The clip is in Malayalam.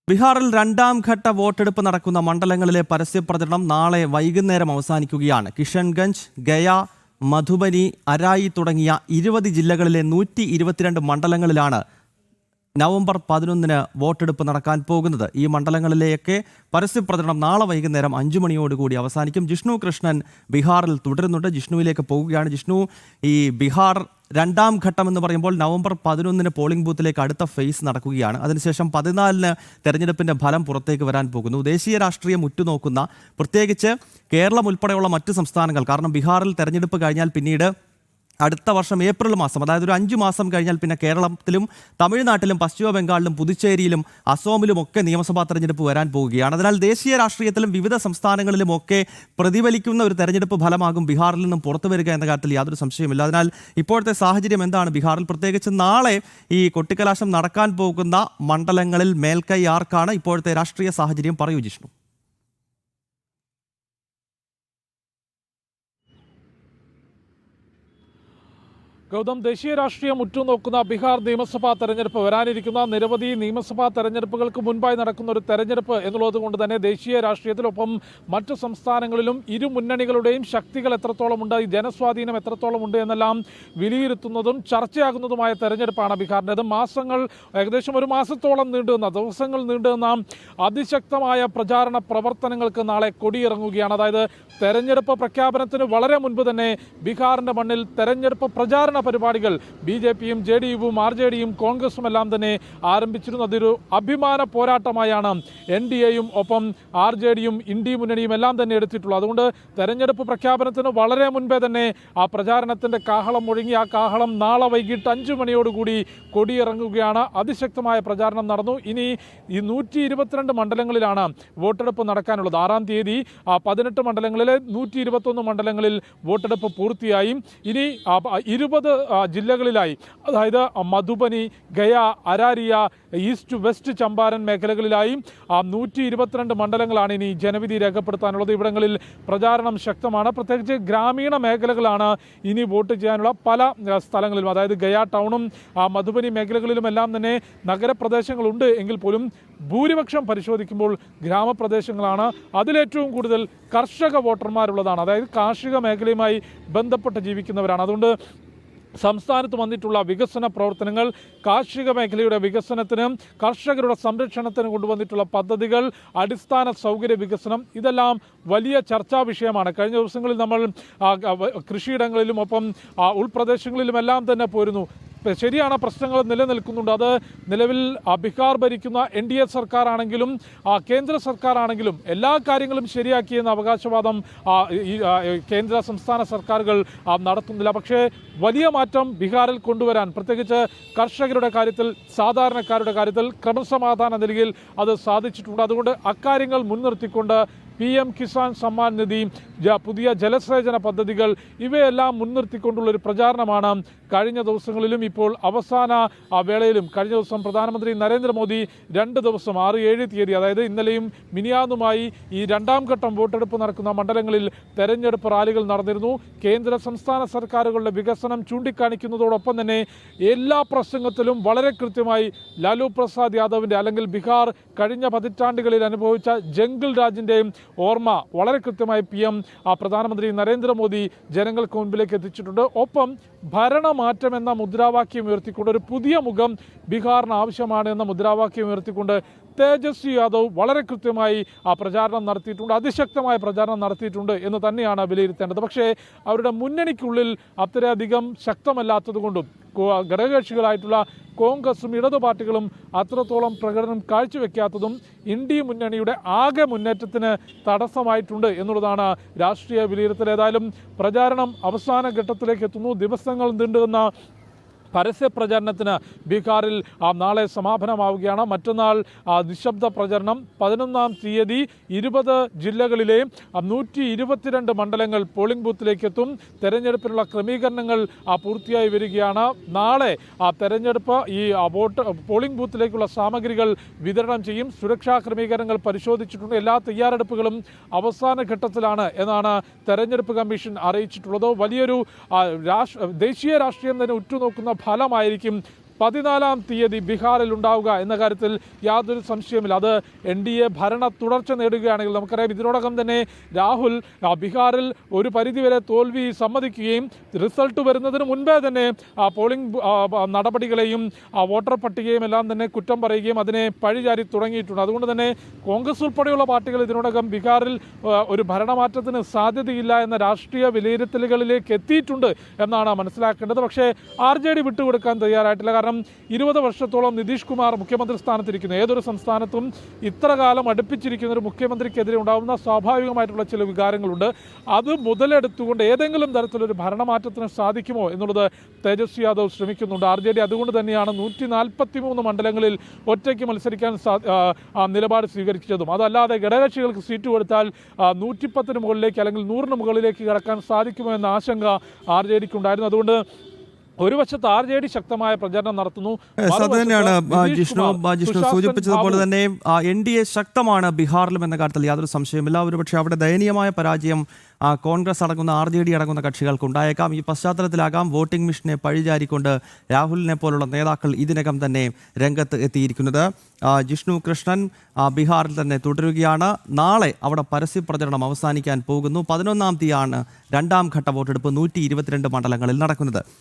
ബീഹാറിൽ രണ്ടാം ഘട്ട വോട്ടെടുപ്പ് നടക്കുന്ന മണ്ഡലങ്ങളിലെ പരസ്യപ്രചരണം നാളെ വൈകുന്നേരം അവസാനിക്കുകയാണ്. കിഷൻഗഞ്ച്, ഗയ, മധുബനി, അരായി തുടങ്ങിയ 20 ജില്ലകളിലെ 122 മണ്ഡലങ്ങളിലാണ് നവംബർ 11-ന് വോട്ടെടുപ്പ് നടക്കാൻ പോകുന്നത്. ഈ മണ്ഡലങ്ങളിലെയൊക്കെ പരസ്യപ്രചരണം നാളെ വൈകുന്നേരം 5 മണിയോടുകൂടി അവസാനിക്കും. ജിഷ്ണു കൃഷ്ണൻ ബീഹാറിൽ തുടരുന്നുണ്ട്. ജിഷ്ണുവിലേക്ക് പോവുകയാണ്. ജിഷ്ണു, ഈ ബീഹാർ രണ്ടാം ഘട്ടം എന്ന് പറയുമ്പോൾ നവംബർ 11-ന് പോളിംഗ് ബൂത്തിലേക്ക് അടുത്ത ഫേസ് നടക്കുകയാണ്. അതിനുശേഷം 14-ന് തെരഞ്ഞെടുപ്പിന്റെ ഫലം പുറത്തേക്ക് വരാൻ പോകുന്നു. ദേശീയ രാഷ്ട്രീയം ഉറ്റുനോക്കുന്ന, പ്രത്യേകിച്ച് കേരളം ഉൾപ്പെടെയുള്ള മറ്റ് സംസ്ഥാനങ്ങൾ, കാരണം ബീഹാറിൽ തെരഞ്ഞെടുപ്പ് കഴിഞ്ഞാൽ പിന്നീട് അടുത്ത വർഷം ഏപ്രിൽ മാസം, അതായത് ഒരു 5 മാസം കഴിഞ്ഞാൽ പിന്നെ കേരളത്തിലും തമിഴ്നാട്ടിലും പശ്ചിമ ബംഗാളിലും പുതുച്ചേരിയിലും അസോമിലും ഒക്കെ നിയമസഭാ തെരഞ്ഞെടുപ്പ് വരാൻ പോവുകയാണ്. അതിനാൽ ദേശീയ രാഷ്ട്രീയത്തിലും വിവിധ സംസ്ഥാനങ്ങളിലും ഒക്കെ പ്രതിഫലിക്കുന്ന ഒരു തെരഞ്ഞെടുപ്പ് ഫലമാകും ബീഹാറിൽ നിന്നും പുറത്തു വരിക എന്ന കാര്യത്തിൽ യാതൊരു സംശയമില്ല. അതിനാൽ ഇപ്പോഴത്തെ സാഹചര്യം എന്താണ് ബീഹാറിൽ? പ്രത്യേകിച്ച് നാളെ ഈ കൊട്ടിക്കലാശം നടക്കാൻ പോകുന്ന മണ്ഡലങ്ങളിൽ മേൽക്കൈ ആർക്കാണ്? ഇപ്പോഴത്തെ രാഷ്ട്രീയ സാഹചര്യം പറയൂ ജിഷ്ണു. ഗൗതം, ദേശീയ രാഷ്ട്രീയം ഉറ്റുനോക്കുന്ന ബീഹാർ നിയമസഭാ തെരഞ്ഞെടുപ്പ്, വരാനിരിക്കുന്ന നിരവധി നിയമസഭാ തെരഞ്ഞെടുപ്പുകൾക്ക് മുൻപായി നടക്കുന്ന ഒരു തെരഞ്ഞെടുപ്പ് എന്നുള്ളത് കൊണ്ട് തന്നെ ദേശീയ രാഷ്ട്രീയത്തിലൊപ്പം മറ്റു സംസ്ഥാനങ്ങളിലും ഇരു മുന്നണികളുടെയും ശക്തികൾ എത്രത്തോളമുണ്ട്, ഈ ജനസ്വാധീനം എത്രത്തോളമുണ്ട് എന്നെല്ലാം വിലയിരുത്തുന്നതും ചർച്ചയാകുന്നതുമായ തെരഞ്ഞെടുപ്പാണ് ബീഹാറിൻ്റേത്. മാസങ്ങൾ, ഏകദേശം ഒരു മാസത്തോളം നീണ്ടുനിന്ന, ദിവസങ്ങൾ നീണ്ടുനിന്ന അതിശക്തമായ പ്രചാരണ പ്രവർത്തനങ്ങൾക്ക് നാളെ കൊടിയിറങ്ങുകയാണ്. അതായത് തെരഞ്ഞെടുപ്പ് പ്രഖ്യാപനത്തിന് വളരെ മുൻപ് തന്നെ ബീഹാറിൻ്റെ മണ്ണിൽ തെരഞ്ഞെടുപ്പ് പ്രചാരണ പരിപാടികൾ BJP-യും JDU-വും RJD-യും കോൺഗ്രസും എല്ലാം തന്നെ ആരംഭിച്ചിരുന്നു. അതൊരു അഭിമാന പോരാട്ടമായാണ് NDA-യും ഒപ്പം RJD-യും ഇന്ത്യ മുന്നണിയും എല്ലാം തന്നെ എടുത്തിട്ടുള്ളത്. അതുകൊണ്ട് തെരഞ്ഞെടുപ്പ് പ്രഖ്യാപനത്തിന് വളരെ മുൻപേ തന്നെ ആ പ്രചാരണത്തിൻ്റെ കാഹളം മുഴങ്ങി. ആ കാഹളം നാളെ വൈകിട്ട് 5 മണിയോടുകൂടി കൊടിയിറങ്ങുകയാണ്. അതിശക്തമായ പ്രചാരണം നടന്നു. ഇനി ഈ 122 മണ്ഡലങ്ങളിലാണ് വോട്ടെടുപ്പ് നടക്കാനുള്ളത്. 6-ാം തീയതി 18 മണ്ഡലങ്ങളിലെ 121 മണ്ഡലങ്ങളിൽ വോട്ടെടുപ്പ് പൂർത്തിയായി. ഇനി 20 ജില്ലകളിലായി, അതായത് മധുബനി, ഗയ, അരാരിയ, ഈസ്റ്റ് വെസ്റ്റ് ചമ്പാരൻ മേഖലകളിലായി 122 മണ്ഡലങ്ങളാണ് ഇനി ജനവിധി രേഖപ്പെടുത്താനുള്ളത്. ഇവിടങ്ങളിൽ പ്രചാരണം ശക്തമാണ്. പ്രത്യേകിച്ച് ഗ്രാമീണ മേഖലകളാണ് ഇനി വോട്ട് ചെയ്യാനുള്ള പല സ്ഥലങ്ങളിലും. അതായത് ഗയ ടൗണും മധുബനി മേഖലകളിലും എല്ലാം തന്നെ നഗരപ്രദേശങ്ങളുണ്ട് എങ്കിൽ പോലും ഭൂരിപക്ഷം പരിശോധിക്കുമ്പോൾ ഗ്രാമപ്രദേശങ്ങളാണ്. അതിലേറ്റവും കൂടുതൽ കർഷക വോട്ടർമാരുള്ളതാണ്. അതായത് കാർഷിക മേഖലയുമായി ബന്ധപ്പെട്ട് ജീവിക്കുന്നവരാണ്. അതുകൊണ്ട് സംസ്ഥാനത്ത് വന്നിട്ടുള്ള വികസന പ്രവർത്തനങ്ങൾ, കാർഷിക മേഖലയുടെ വികസനത്തിന്, കർഷകരുടെ സംരക്ഷണത്തിന് കൊണ്ടുവന്നിട്ടുള്ള പദ്ധതികൾ, അടിസ്ഥാന സൗകര്യ വികസനം, ഇതെല്ലാം വലിയ ചർച്ചാ വിഷയമാണ്. കഴിഞ്ഞ ദിവസങ്ങളിൽ നമ്മൾ കൃഷിയിടങ്ങളിലും ഒപ്പം ഉൾപ്രദേശങ്ങളിലും എല്ലാം തന്നെ പോയിരുന്നു. ശരിയാണ്, പ്രശ്നങ്ങൾ നിലനിൽക്കുന്നുണ്ട്. അത് നിലവിൽ ബീഹാർ ഭരിക്കുന്ന NDA സർക്കാരാണെങ്കിലും കേന്ദ്ര സർക്കാരാണെങ്കിലും എല്ലാ കാര്യങ്ങളും ശരിയാക്കിയെന്ന അവകാശവാദം കേന്ദ്ര സംസ്ഥാന സർക്കാരുകൾ നടത്തുന്നില്ല. പക്ഷേ വലിയ മാറ്റം ബീഹാറിൽ കൊണ്ടുവരാൻ, പ്രത്യേകിച്ച് കർഷകരുടെ കാര്യത്തിൽ, സാധാരണക്കാരുടെ കാര്യത്തിൽ, ക്രമസമാധാന നിലയിൽ അത് സാധിച്ചിട്ടുണ്ട്. അതുകൊണ്ട് അക്കാര്യങ്ങൾ മുൻനിർത്തിക്കൊണ്ട് PM കിസാൻ സമ്മാൻ നിധി, പുതിയ ജലസേചന പദ്ധതികൾ, ഇവയെല്ലാം മുൻനിർത്തിക്കൊണ്ടുള്ളൊരു പ്രചാരണമാണ് കഴിഞ്ഞ ദിവസങ്ങളിലും ഇപ്പോൾ അവസാന വേളയിലും. കഴിഞ്ഞ ദിവസം പ്രധാനമന്ത്രി നരേന്ദ്രമോദി 2 ദിവസം 6-7 തീയതി, അതായത് ഇന്നലെയും മിനിയാന്നുമായി ഈ രണ്ടാം ഘട്ടം വോട്ടെടുപ്പ് നടക്കുന്ന മണ്ഡലങ്ങളിൽ തെരഞ്ഞെടുപ്പ് റാലികൾ നടന്നിരുന്നു. കേന്ദ്ര സംസ്ഥാന സർക്കാരുകളുടെ വികസനം ചൂണ്ടിക്കാണിക്കുന്നതോടൊപ്പം തന്നെ എല്ലാ പ്രസംഗത്തിലും വളരെ കൃത്യമായി ലാലു പ്രസാദ് യാദവിൻ്റെ, അല്ലെങ്കിൽ ബീഹാർ കഴിഞ്ഞ പതിറ്റാണ്ടുകളിൽ അനുഭവിച്ച ജംഗിൾ രാജിൻ്റെയും ഓർമ്മ വളരെ കൃത്യമായി പ്രധാനമന്ത്രി നരേന്ദ്രമോദി ജനങ്ങൾക്ക് മുൻപിലേക്ക് എത്തിച്ചിട്ടുണ്ട്. ഒപ്പം ഭരണമാറ്റം എന്ന മുദ്രാവാക്യം ഉയർത്തിക്കൊണ്ട്, ഒരു പുതിയ മുഖം ബീഹാറിന് ആവശ്യമാണ് എന്ന മുദ്രാവാക്യം ഉയർത്തിക്കൊണ്ട് തേജസ്വി യാദവ് വളരെ കൃത്യമായി പ്രചാരണം നടത്തിയിട്ടുണ്ട്. അതിശക്തമായ പ്രചാരണം നടത്തിയിട്ടുണ്ട് എന്ന് തന്നെയാണ് വിലയിരുത്തേണ്ടത്. പക്ഷേ അവരുടെ മുന്നണിക്കുള്ളിൽ അത്രയധികം ശക്തമല്ലാത്തതുകൊണ്ടും ഘടകകക്ഷികളായിട്ടുള്ള കോൺഗ്രസും ഇടതു പാർട്ടികളും അത്രത്തോളം പ്രകടനം കാഴ്ചവെക്കാത്തതും ഇന്ത്യ മുന്നണിയുടെ ആകെ മുന്നേറ്റത്തിന് തടസ്സമായിട്ടുണ്ട് എന്നുള്ളതാണ് രാഷ്ട്രീയ വിലയിരുത്തൽ. ഏതായാലും പ്രചാരണം അവസാന ഘട്ടത്തിലേക്ക് എത്തുന്നു. ദിവസങ്ങൾ നീണ്ടുനിന്ന പരസ്യ പ്രചരണത്തിന് ബീഹാറിൽ നാളെ സമാപനമാവുകയാണ്. മറ്റന്നാൾ നിശബ്ദ പ്രചരണം. 11-ാം തീയതി 20 ജില്ലകളിലെ 122 മണ്ഡലങ്ങൾ പോളിംഗ് ബൂത്തിലേക്ക് എത്തും. തെരഞ്ഞെടുപ്പിനുള്ള ക്രമീകരണങ്ങൾ പൂർത്തിയായി വരികയാണ്. നാളെ തെരഞ്ഞെടുപ്പ് പോളിംഗ് ബൂത്തിലേക്കുള്ള സാമഗ്രികൾ വിതരണം ചെയ്യും. സുരക്ഷാ ക്രമീകരണങ്ങൾ പരിശോധിച്ചിട്ടുണ്ട്. എല്ലാ തയ്യാറെടുപ്പുകളും അവസാന ഘട്ടത്തിലാണ് എന്നാണ് തെരഞ്ഞെടുപ്പ് കമ്മീഷൻ അറിയിച്ചിട്ടുള്ളത്. വലിയൊരു ദേശീയ രാഷ്ട്രീയം തന്നെ ഉറ്റുനോക്കുന്ന ഫലമായിരിക്കും 14-ാം തീയതി ബീഹാറിൽ ഉണ്ടാവുക എന്ന കാര്യത്തിൽ യാതൊരു സംശയമില്ല. അത് NDA ഭരണ തുടർച്ച നേടുകയാണെങ്കിൽ നമുക്കറിയാം, ഇതിനോടകം തന്നെ രാഹുൽ ബീഹാറിൽ ഒരു പരിധിവരെ തോൽവി സമ്മതിക്കുകയും റിസൾട്ട് വരുന്നതിന് മുൻപേ തന്നെ പോളിംഗ് നടപടികളെയും വോട്ടർ പട്ടികയും എല്ലാം തന്നെ കുറ്റം പറയുകയും അതിനെ പഴിചാരി തുടങ്ങിയിട്ടുണ്ട്. അതുകൊണ്ട് തന്നെ കോൺഗ്രസ് ഉൾപ്പെടെയുള്ള പാർട്ടികൾ ഇതിനോടകം ബീഹാറിൽ ഒരു ഭരണമാറ്റത്തിന് സാധ്യതയില്ല എന്ന രാഷ്ട്രീയ വിലയിരുത്തലുകളിലേക്ക് എത്തിയിട്ടുണ്ട് എന്നാണ് മനസ്സിലാക്കേണ്ടത്. പക്ഷേ RJD വിട്ടുകൊടുക്കാൻ തയ്യാറായിട്ടില്ല. കാരണം 20 വർഷത്തോളം നിതീഷ് കുമാർ മുഖ്യമന്ത്രി സ്ഥാനത്തിരിക്കുന്നു. ഏതൊരു സംസ്ഥാനത്തും ഇത്ര കാലം അടുപ്പിച്ചിരിക്കുന്ന ഒരു മുഖ്യമന്ത്രിക്കെതിരെ ഉണ്ടാകുന്ന സ്വാഭാവികമായിട്ടുള്ള ചില വികാരങ്ങളുണ്ട്. അത് മുതലെടുത്തുകൊണ്ട് ഏതെങ്കിലും തരത്തിലൊരു ഭരണമാറ്റത്തിന് സാധിക്കുമോ എന്നുള്ളത് തേജസ്വി യാദവ് ശ്രമിക്കുന്നുണ്ട്. RJD അതുകൊണ്ട് തന്നെയാണ് 143 മണ്ഡലങ്ങളിൽ ഒറ്റയ്ക്ക് മത്സരിക്കാൻ നിലപാട് സ്വീകരിച്ചതും. അതല്ലാതെ ഘടകകക്ഷികൾക്ക് സീറ്റ് കൊടുത്താൽ 110 മുകളിലേക്ക് അല്ലെങ്കിൽ 100 മുകളിലേക്ക് കടക്കാൻ സാധിക്കുമോ എന്ന ആശങ്ക RJDക്ക് ഉണ്ടായിരുന്നു. അതുകൊണ്ട് ഒരു വശത്ത് RJD ശക്തമായ പ്രചരണം നടത്തുന്നു. അത് തന്നെയാണ് ജിഷ്ണു സൂചിപ്പിച്ചതുപോലെ തന്നെ NDA ശക്തമാണ് ബീഹാറിലും എന്ന കാര്യത്തിൽ യാതൊരു സംശയമില്ല. ഒരുപക്ഷെ അവിടെ ദയനീയമായ പരാജയം കോൺഗ്രസ് അടങ്ങുന്ന RJD അടങ്ങുന്ന കക്ഷികൾക്ക് ഉണ്ടായേക്കാം. ഈ പശ്ചാത്തലത്തിലാകാം വോട്ടിംഗ് മെഷീനെ പഴിചാരിക്കൊണ്ട് രാഹുലിനെ പോലുള്ള നേതാക്കൾ ഇതിനകം തന്നെ രംഗത്ത് എത്തിയിരിക്കുന്നത്. ജിഷ്ണു കൃഷ്ണൻ ബീഹാറിൽ തന്നെ തുടരുകയാണ്. നാളെ അവിടെ പരസ്യ പ്രചരണം അവസാനിക്കാൻ പോകുന്നു. 11-ാം തീയതിയാണ് 2ാം ഘട്ട വോട്ടെടുപ്പ് 122 മണ്ഡലങ്ങളിൽ നടക്കുന്നത്.